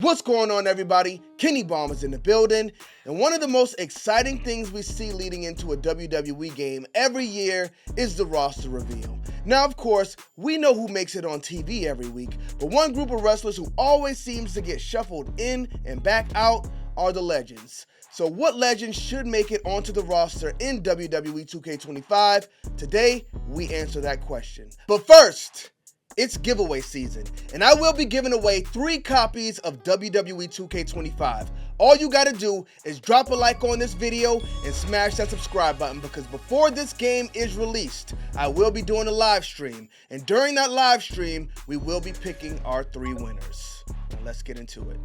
What's going on, everybody? Kennybomb is in the building, and one of the most exciting things we see leading into a WWE game every year is the roster reveal. Now, of course, we know who makes it on TV every week, but one group of wrestlers who always seems to get shuffled in and back out are the legends. So what legends should make it onto the roster in WWE2K25? Today, we answer that question. But first, it's giveaway season, and I will be giving away 3 copies of WWE2K25. All you gotta do is drop a like on this video and smash that subscribe button, because before this game is released, I will be doing a live stream, and during that live stream, we will be picking our 3 winners. Now let's get into it.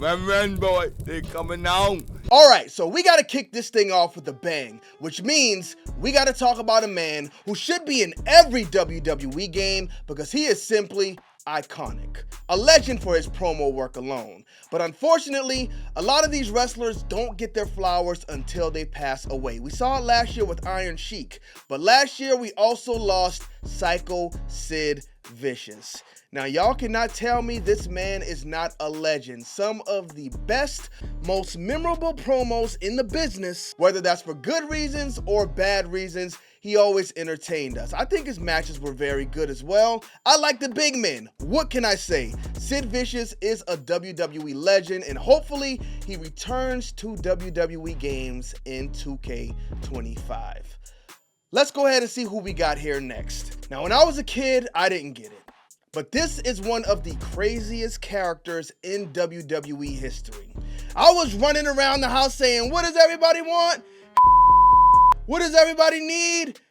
Man, boy, they coming on. Alright, so we gotta kick this thing off with a bang, which means we gotta talk about a man who should be in every WWE game because he is simply iconic. A legend for his promo work alone. But unfortunately, a lot of these wrestlers don't get their flowers until they pass away. We saw it last year with Iron Sheik, but last year we also lost Psycho Sid Vicious. Now, y'all cannot tell me this man is not a legend. Some of the best, most memorable promos in the business, whether that's for good reasons or bad reasons, he always entertained us. I think his matches were very good as well. I like the big men. What can I say? Sid Vicious is a WWE legend, and hopefully he returns to WWE games in 2K25. Let's go ahead and see who we got here next. Now, when I was a kid, I didn't get it. But this is one of the craziest characters in WWE history. I was running around the house saying, what does everybody want? What does everybody need?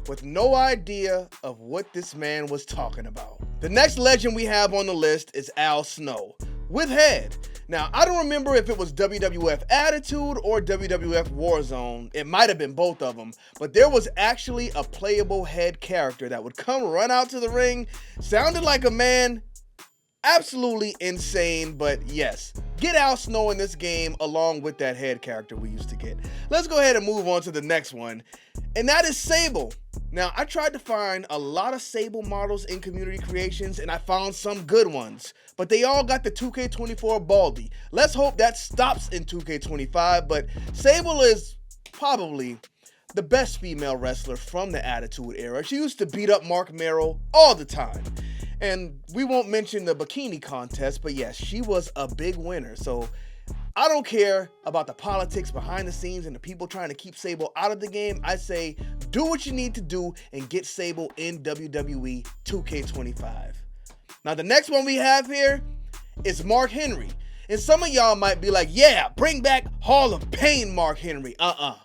With no idea of what this man was talking about. The next legend we have on the list is Al Snow, with head. Now, I don't remember if it was WWF Attitude or WWF Warzone. It might have been both of them, but there was actually a playable head character that would come run out to the ring. Sounded like a man. Absolutely insane, but yes, get Al Snow in this game along with that head character we used to get. Let's go ahead and move on to the next one, and that is Sable. Now, I tried to find a lot of Sable models in community creations, and I found some good ones, but they all got the 2K24 Baldy. Let's hope that stops in 2K25, but Sable is probably the best female wrestler from the Attitude Era. She used to beat up Mark Merrill all the time. And we won't mention the bikini contest, but yes, she was a big winner. So I don't care about the politics behind the scenes and the people trying to keep Sable out of the game. I say do what you need to do and get Sable in WWE 2K25. Now, the next one we have here is Mark Henry. And some of y'all might be like, yeah, bring back Hall of Pain Mark Henry. I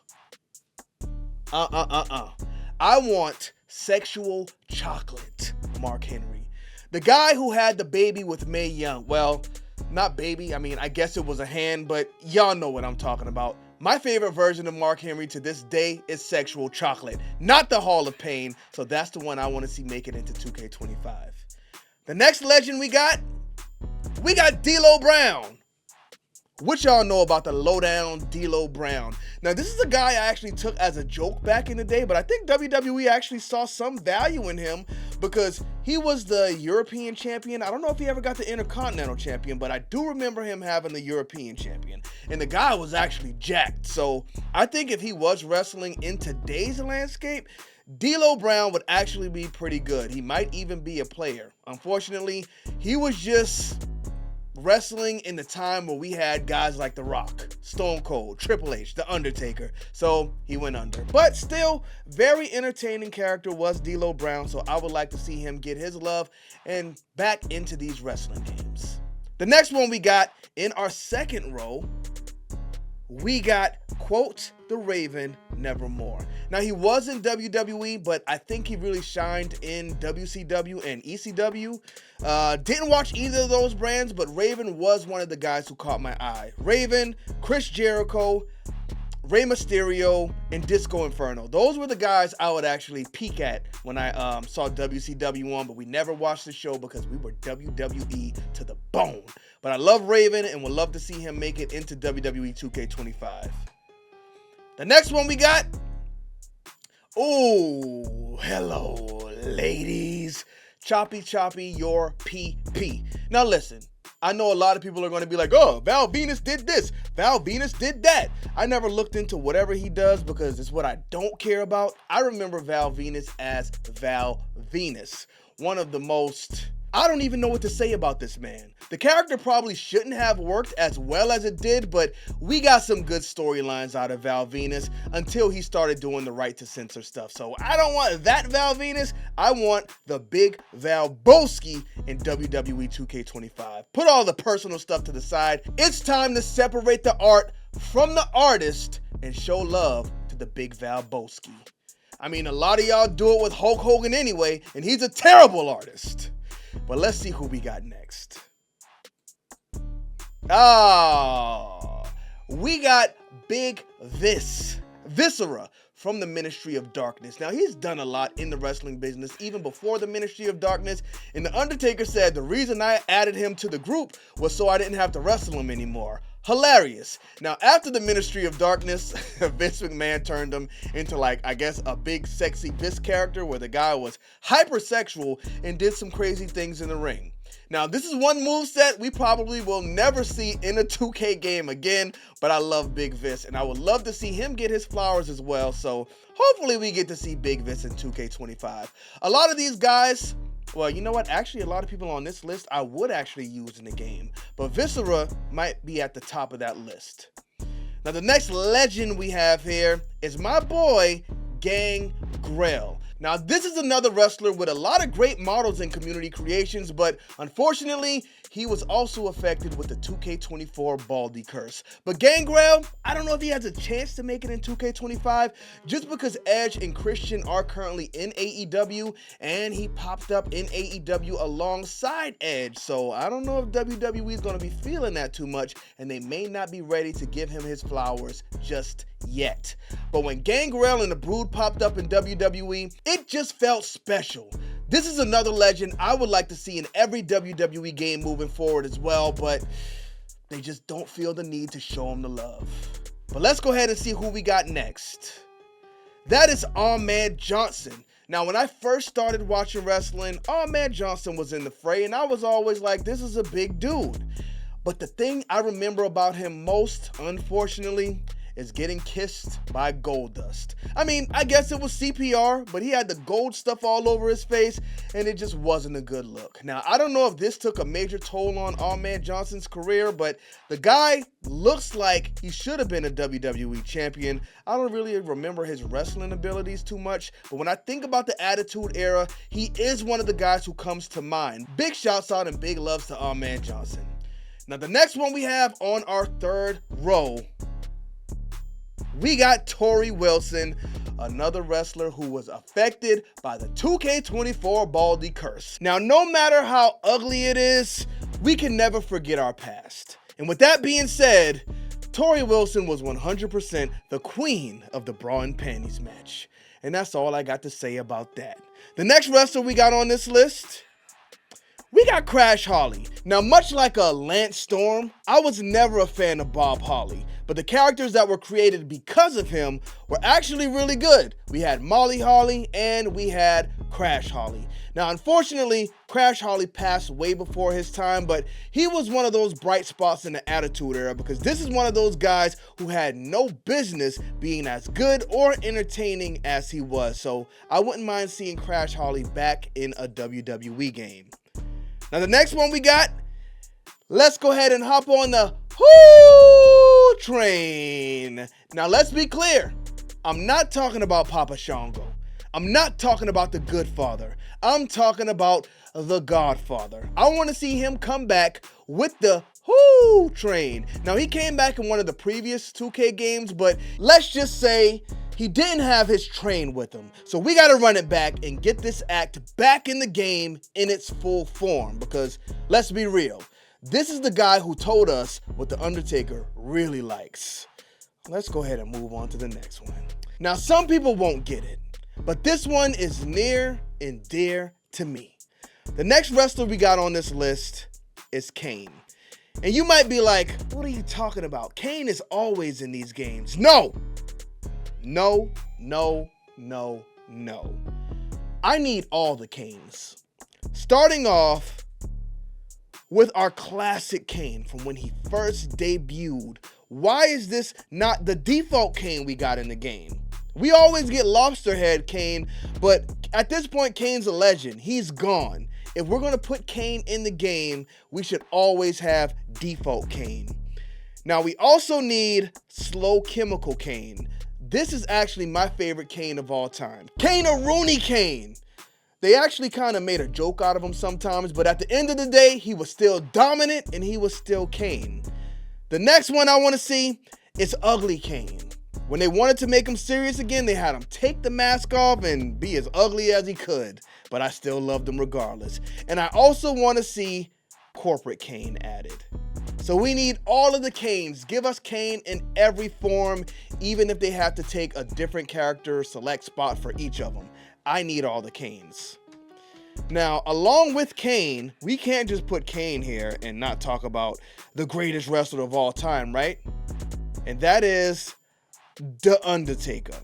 want sexual chocolate Mark Henry. The guy who had the baby with Mae Young. Well, not baby, I mean, I guess it was a hand, but y'all know what I'm talking about. My favorite version of Mark Henry to this day is Sexual Chocolate, not the Hall of Pain, so that's the one I want to see make it into 2K25. The next legend we got D'Lo Brown. What y'all know about the lowdown D'Lo Brown? Now, this is a guy I actually took as a joke back in the day, but I think WWE actually saw some value in him because he was the European champion. I don't know if he ever got the Intercontinental champion, but I do remember him having the European champion. And the guy was actually jacked. So I think if he was wrestling in today's landscape, D'Lo Brown would actually be pretty good. He might even be a player. Unfortunately, he was just wrestling in the time where we had guys like The Rock, Stone Cold, Triple H, The Undertaker, so he went under. But still, very entertaining character was D'Lo Brown, so I would like to see him get his love and back into these wrestling games. The next one we got in our second row, we got, quote, the Raven Nevermore. Now, he was in WWE, but I think he really shined in WCW and ECW. Didn't watch either of those brands, but Raven was one of the guys who caught my eye. Raven, Chris Jericho, Rey Mysterio, and Disco Inferno. Those were the guys I would actually peek at when I saw WCW on, but we never watched the show because we were WWE to the bone. But I love Raven and would love to see him make it into WWE 2K25. The next one we got, oh, hello, ladies. Choppy your PP. Now listen, I know a lot of people are going to be like, oh, Val Venus did this, Val Venus did that. I never looked into whatever he does because it's what I don't care about. I remember Val Venus as Val Venus, one of the most... I don't even know what to say about this man. The character probably shouldn't have worked as well as it did, but we got some good storylines out of Val Venus until he started doing the right to censor stuff. So I don't want that Val Venus. I want the big Val Boski in WWE 2K25. Put all the personal stuff to the side. It's time to separate the art from the artist and show love to the big Val Boski. I mean, a lot of y'all do it with Hulk Hogan anyway, and he's a terrible artist. But let's see who we got next. We got Big Viscera from the Ministry of Darkness. Now, he's done a lot in the wrestling business, even before the Ministry of Darkness. And The Undertaker said the reason I added him to the group was so I didn't have to wrestle him anymore. Hilarious. Now, after the Ministry of Darkness, Vince McMahon turned him into, like, I guess, a big sexy Vis character where the guy was hypersexual and did some crazy things in the ring. Now, this is one moveset we probably will never see in a 2K game again, but I love Big Vis, and I would love to see him get his flowers as well, so hopefully we get to see Big Vis in 2K25. A lot of these guys... Well, you know what? Actually, a lot of people on this list I would actually use in the game. But Viscera might be at the top of that list. Now, the next legend we have here is my boy, Gangrel. Now, this is another wrestler with a lot of great models and community creations, but unfortunately, he was also affected with the 2K24 Baldy curse. But Gangrel, I don't know if he has a chance to make it in 2K25, just because Edge and Christian are currently in AEW, and he popped up in AEW alongside Edge. So I don't know if WWE is going to be feeling that too much, and they may not be ready to give him his flowers just yet. But when Gangrel and the Brood popped up in WWE, it just felt special. This is another legend I would like to see in every WWE game moving forward as well, but they just don't feel the need to show him the love. But let's go ahead and see who we got next. That is Ahmed Johnson. Now, when I first started watching wrestling, Ahmed Johnson was in the fray, and I was always like, this is a big dude. But the thing I remember about him most, unfortunately, is getting kissed by Goldust. I mean, I guess it was CPR, but he had the gold stuff all over his face, and it just wasn't a good look. Now, I don't know if this took a major toll on Ahmed Johnson's career, but the guy looks like he should have been a WWE champion. I don't really remember his wrestling abilities too much, but when I think about the Attitude Era, he is one of the guys who comes to mind. Big shouts out and big loves to Ahmed Johnson. Now, the next one we have on our third row, we got Tori Wilson, another wrestler who was affected by the 2K24 Baldy curse. Now, no matter how ugly it is, we can never forget our past. And with that being said, Tori Wilson was 100% the queen of the bra and panties match. And that's all I got to say about that. The next wrestler we got on this list, we got Crash Holly. Now, much like a Lance Storm, I was never a fan of Bob Holly, but the characters that were created because of him were actually really good. We had Molly Holly and we had Crash Holly. Now, unfortunately, Crash Holly passed way before his time, but he was one of those bright spots in the Attitude Era because this is one of those guys who had no business being as good or entertaining as he was. So I wouldn't mind seeing Crash Holly back in a WWE game. Now, the next one we got, let's go ahead and hop on the Whoo train. Now, let's be clear. I'm not talking about Papa Shango. I'm not talking about the Good Father. I'm talking about the Godfather. I want to see him come back with the Whoo train. Now, he came back in one of the previous 2K games, but let's just say he didn't have his train with him. So we got to run it back and get this act back in the game in its full form. Because let's be real, this is the guy who told us what The Undertaker really likes. Let's go ahead and move on to the next one. Now, some people won't get it, but this one is near and dear to me. The next wrestler we got on this list is Kane. And you might be like, what are you talking about? Kane is always in these games. No! No, no, no, no. I need all the Kanes. Starting off with our classic Kane from when he first debuted. Why is this not the default Kane we got in the game? We always get Lobster Head Kane, but at this point, Kane's a legend. He's gone. If we're gonna put Kane in the game, we should always have default Kane. Now, we also need Slow Chemical Kane. This is actually my favorite Kane of all time. Kane-a-Rooney Kane. They actually kind of made a joke out of him sometimes, but at the end of the day, he was still dominant and he was still Kane. The next one I want to see is Ugly Kane. When they wanted to make him serious again, they had him take the mask off and be as ugly as he could, but I still loved him regardless. And I also want to see Corporate Kane added. So we need all of the Kanes. Give us Kane in every form, even if they have to take a different character select spot for each of them. I need all the Kanes. Now, along with Kane, we can't just put Kane here and not talk about the greatest wrestler of all time, right? And that is The Undertaker.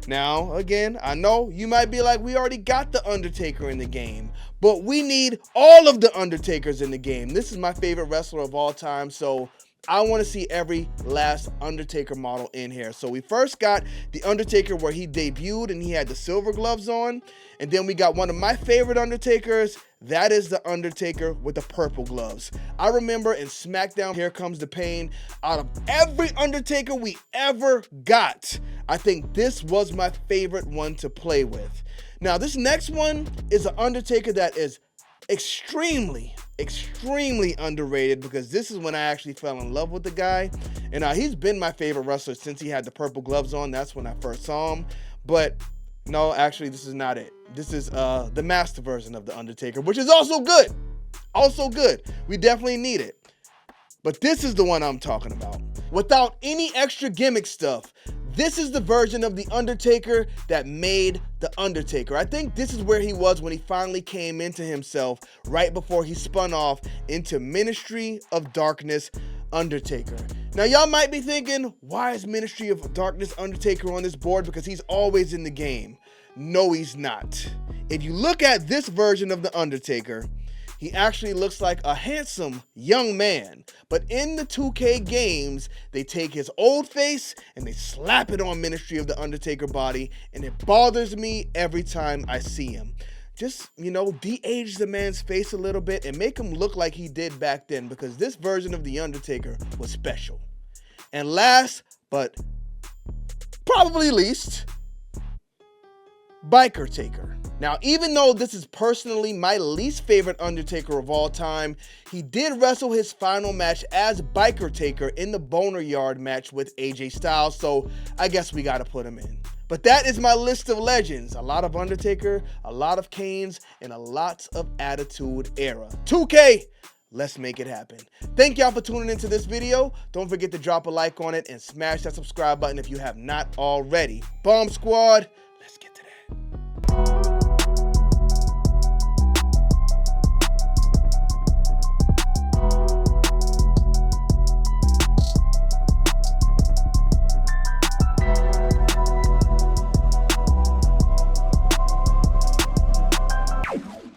Now, again, I know you might be like, we already got The Undertaker in the game, but we need all of The Undertakers in the game. This is my favorite wrestler of all time, so I want to see every last Undertaker model in here. So we first got The Undertaker where he debuted and he had the silver gloves on. And then we got one of my favorite Undertakers. That is The Undertaker with the purple gloves. I remember in SmackDown, Here Comes the Pain, out of every Undertaker we ever got, I think this was my favorite one to play with. Now, this next one is an Undertaker that is extremely underrated, because this is when I actually fell in love with the guy. And he's been my favorite wrestler since he had the purple gloves on. That's when I first saw him. But no, actually, this is not it. This is the master version of The Undertaker, which is also good. Also good. We definitely need it. But this is the one I'm talking about. Without any extra gimmick stuff, this is the version of The Undertaker that made The Undertaker. I think this is where he was when he finally came into himself, right before he spun off into Ministry of Darkness Undertaker. Now, y'all might be thinking, why is Ministry of Darkness Undertaker on this board? Because he's always in the game. No, he's not. If you look at this version of The Undertaker, he actually looks like a handsome young man. But in the 2K games, they take his old face and they slap it on Ministry of the Undertaker body, and it bothers me every time I see him. Just, de-age the man's face a little bit and make him look like he did back then, because this version of The Undertaker was special. And last, but probably least, Biker Taker. Now, even though this is personally my least favorite Undertaker of all time, he did wrestle his final match as Biker Taker in the Boner Yard match with AJ Styles, so I guess we gotta put him in. But that is my list of legends. A lot of Undertaker, a lot of Kanes, and a lot of Attitude Era. 2K, let's make it happen. Thank y'all for tuning into this video. Don't forget to drop a like on it and smash that subscribe button if you have not already. Bomb Squad,